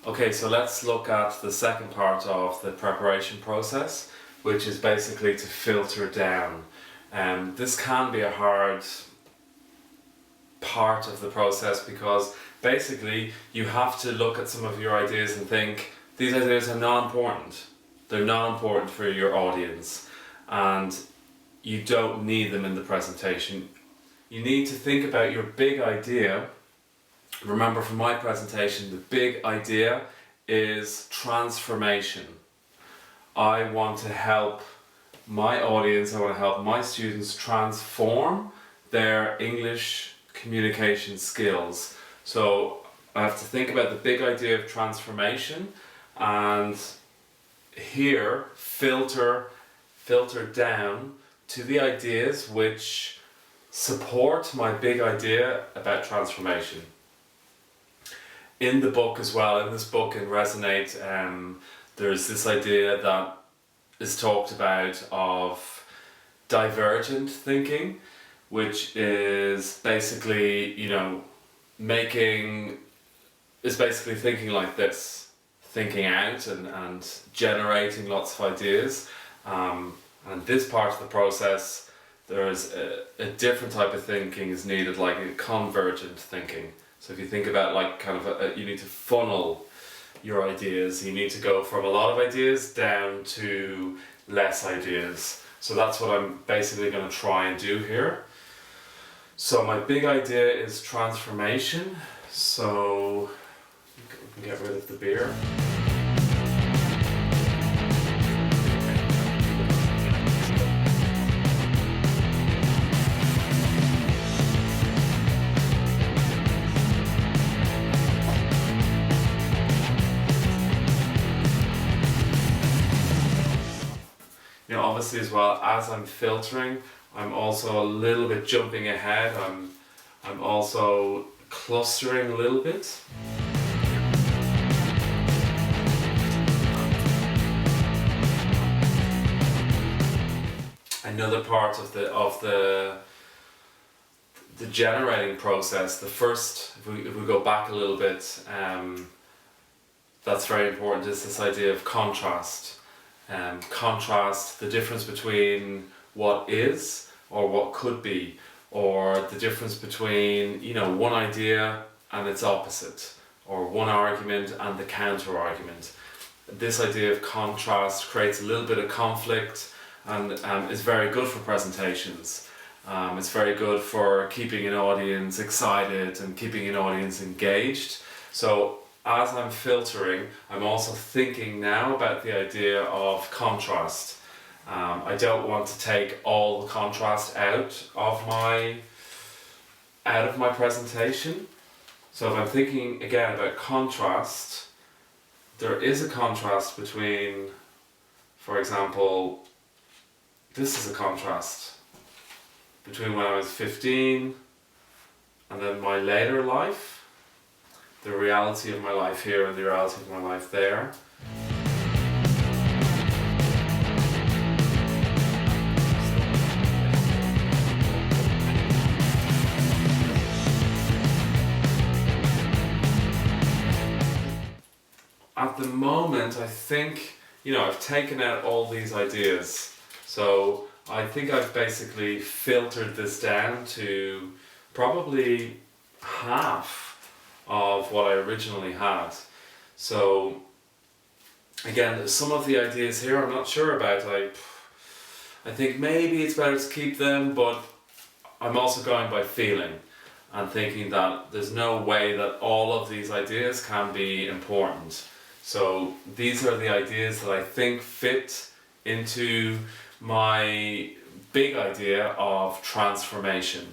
Okay, so let's look at the second part of the preparation process, which is basically to filter down. This can be a hard part of the process because basically you have to look at some of your ideas and think, these ideas are not important. They're not important for your audience and you don't need them in the presentation. You need to think about your big idea. Remember from my presentation, the big idea is transformation. I want to help my audience, I want to help my students transform their English communication skills. So I have to think about the big idea of transformation and here filter down to the ideas which support my big idea about transformation. In the book as well, in this book in Resonate, there's this idea that is talked about of divergent thinking, which is basically, basically thinking like this, thinking out and generating lots of ideas. And this part of the process, there's a different type of thinking is needed, like a convergent thinking. So if you think about like kind of you need to funnel your ideas, you need to go from a lot of ideas down to less ideas. So that's what I'm basically going to try and do here. So my big idea is transformation. So we can get rid of the beer. Obviously as well, as I'm filtering, I'm also a little bit jumping ahead. I'm also clustering a little bit. Another part of the generating process, the first, if we go back a little bit, that's very important, is this idea of contrast. Contrast the difference between what is or what could be, or the difference between one idea and its opposite, or one argument and the counter argument. This idea of contrast creates a little bit of conflict and is very good for presentations. It's very good for keeping an audience excited and keeping an audience engaged. So as I'm filtering, I'm also thinking now about the idea of contrast. I don't want to take all the contrast out of my presentation. So if I'm thinking again about contrast, there is a contrast between, for example, this is a contrast between when I was 15 and then my later life. The reality of my life here and the reality of my life there. At the moment, I think, I've taken out all these ideas. So I think I've basically filtered this down to probably half of what I originally had. So again, some of the ideas here I'm not sure about. I think maybe it's better to keep them, but I'm also going by feeling and thinking that there's no way that all of these ideas can be important. So these are the ideas that I think fit into my big idea of transformation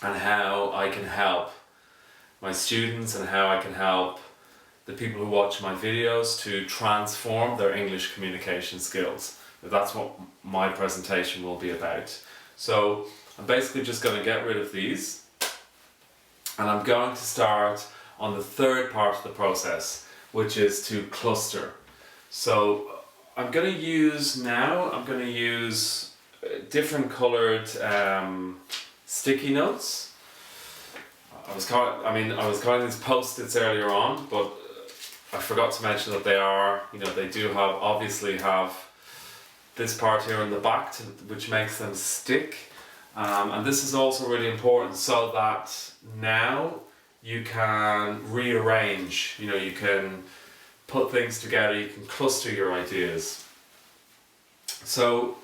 and how I can help my students and how I can help the people who watch my videos to transform their English communication skills. That's what my presentation will be about. So I'm basically just going to get rid of these and I'm going to start on the third part of the process, which is to cluster. So I'm going to use different colored sticky notes. I was calling these post-its earlier on, but I forgot to mention that they are, they do obviously have this part here in the back which makes them stick. And this is also really important so that now you can rearrange, you can put things together, you can cluster your ideas. So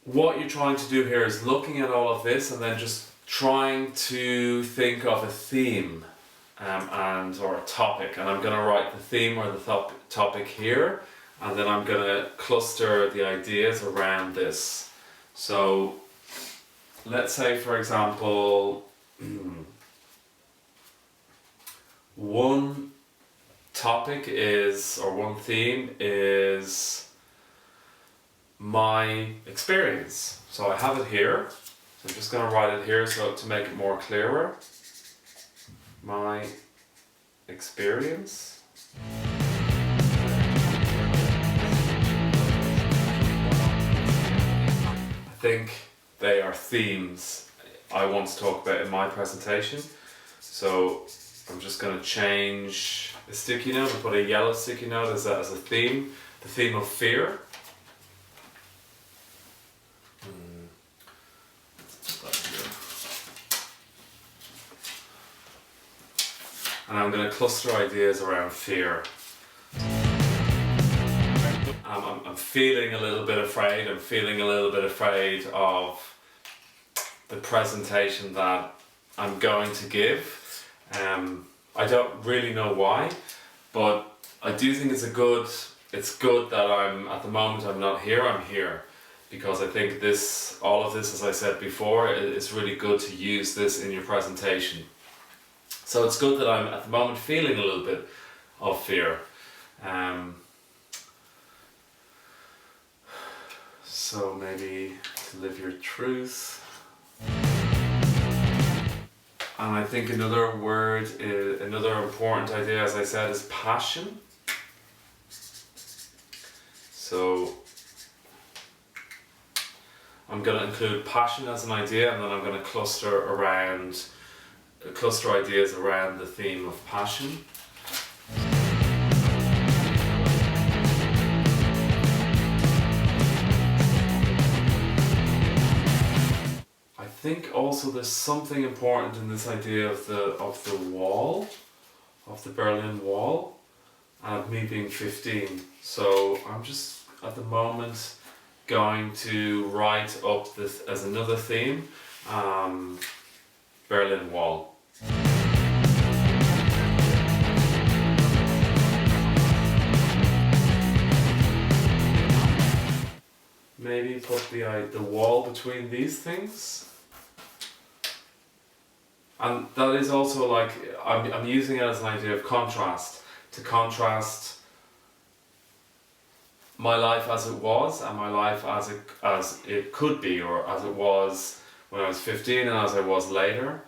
what you're trying to do here is looking at all of this and then just trying to think of a theme or a topic, and I'm going to write the theme or the topic here, and then I'm going to cluster the ideas around this. So let's say, for example, one topic is, or one theme is my experience. So I have it here, so I'm just going to write it here so to make it more clearer. My experience. I think they are themes I want to talk about in my presentation. So I'm just going to change a sticky note and put a yellow sticky note as a theme, the theme of fear. And I'm going to cluster ideas around fear. I'm feeling a little bit afraid. I'm feeling a little bit afraid of the presentation that I'm going to give. I don't really know why, but I do think it's good that at the moment I'm not here, I'm here. Because I think all of this, as I said before, it's really good to use this in your presentation. So it's good that I'm at the moment feeling a little bit of fear. So maybe to live your truth. And I think another important idea, as I said, is passion. So I'm going to include passion as an idea, and then I'm going to cluster ideas around the theme of passion. I think also there's something important in this idea of the wall, of the Berlin Wall, and me being 15. So I'm just at the moment going to write up this as another theme, Berlin Wall. Maybe put the wall between these things. And that is also like, I'm using it as an idea of contrast, to contrast my life as it was and my life as it could be, or as it was when I was 15 and as I was later.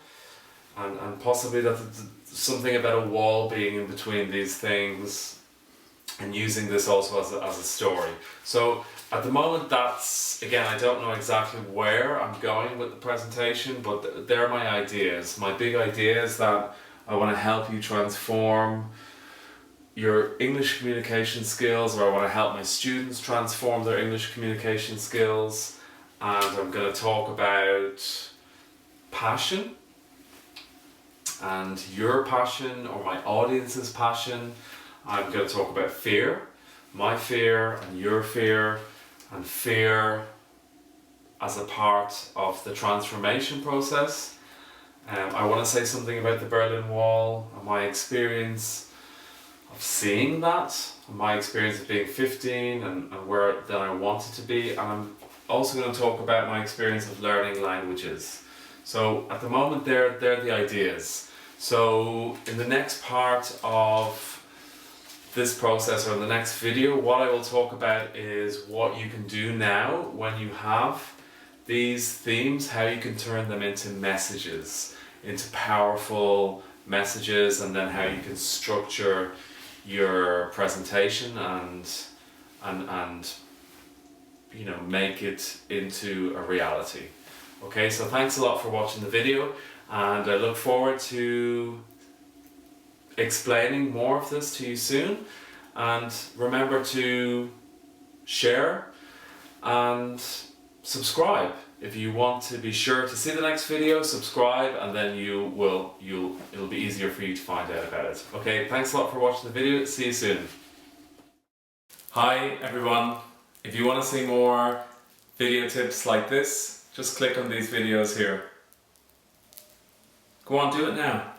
And possibly that something about a wall being in between these things, and using this also as a story. So at the moment, again, I don't know exactly where I'm going with the presentation, but they're my ideas. My big ideas that I want to help you transform your English communication skills, or I want to help my students transform their English communication skills. And I'm going to talk about passion, and your passion or my audience's passion. I'm going to talk about fear, my fear and your fear, and fear as a part of the transformation process. I want to say something about the Berlin Wall and my experience of seeing that, and my experience of being 15 and where then I wanted to be. And I'm also going to talk about my experience of learning languages. So at the moment they're the ideas. So in the next part of this process, or in the next video, what I will talk about is what you can do now when you have these themes, how you can turn them into messages, into powerful messages, and then how you can structure your presentation and make it into a reality. Okay, so thanks a lot for watching the video, and I look forward to explaining more of this to you soon. And remember to share and subscribe. If you want to be sure to see the next video, subscribe, and then it'll be easier for you to find out about it. Okay, thanks a lot for watching the video. See you soon. Hi everyone. If you want to see more video tips like this, just click on these videos here. Go on, do it now.